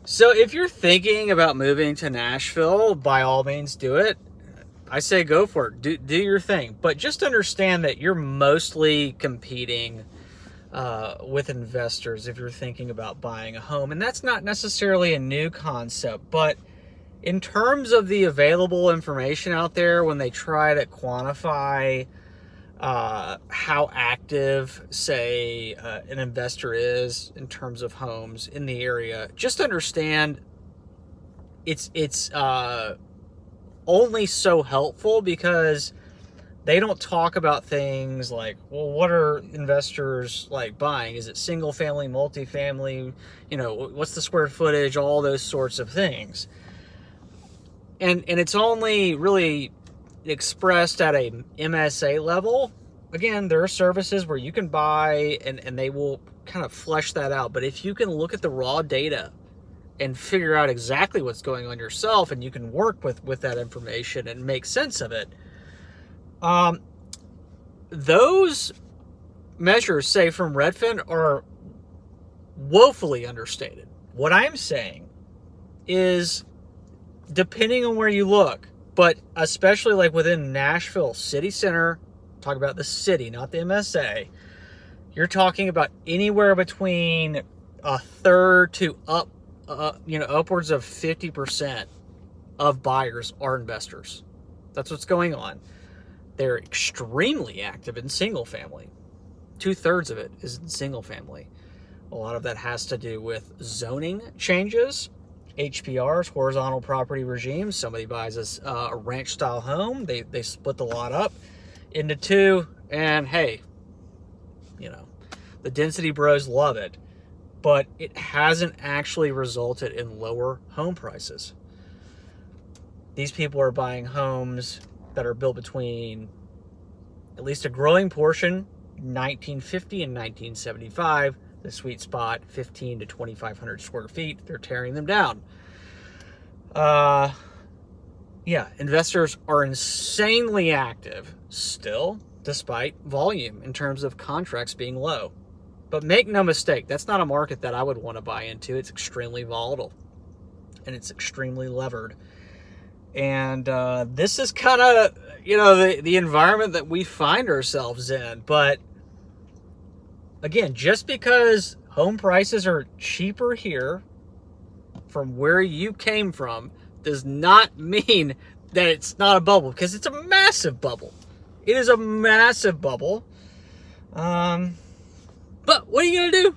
So if you're thinking about moving to Nashville, by all means do it. I say go for it. Do your thing. But just understand that you're mostly competing with investors if you're thinking about buying a home. And that's not necessarily a new concept, but in terms of the available information out there, when they try to quantify how active, say, an investor is in terms of homes in the area, just understand it's only so helpful because they don't talk about things like, well, what are investors like buying? Is it single family, multifamily? What's the square footage? All those sorts of things. And it's only really expressed at a MSA level. Again, there are services where you can buy and they will kind of flesh that out. But if you can look at the raw data and figure out exactly what's going on yourself, and you can work with that information and make sense of it, those measures, say from Redfin, are woefully understated. What I'm saying is, depending on where you look, but especially like within Nashville city center, talk about the city, not the MSA, you're talking about anywhere between a third to upwards of 50% of buyers are investors. That's what's going on. They're extremely active in single family. 2/3 of it is in single family. A lot of that has to do with zoning changes, HPRs, horizontal property regimes. Somebody buys a ranch style home, they split the lot up into two, and hey, the density bros love it, but it hasn't actually resulted in lower home prices. These people are buying homes that are built between, at least a growing portion, 1950 and 1975. The sweet spot, 15 to 2,500 square feet. They're tearing them down. Investors are insanely active still, despite volume in terms of contracts being low. But make no mistake, that's not a market that I would want to buy into. It's extremely volatile and it's extremely levered. And this is kind of, the environment that we find ourselves in. But again, just because home prices are cheaper here from where you came from does not mean that it's not a bubble, because it's a massive bubble. It is a massive bubble. But what are you going to do?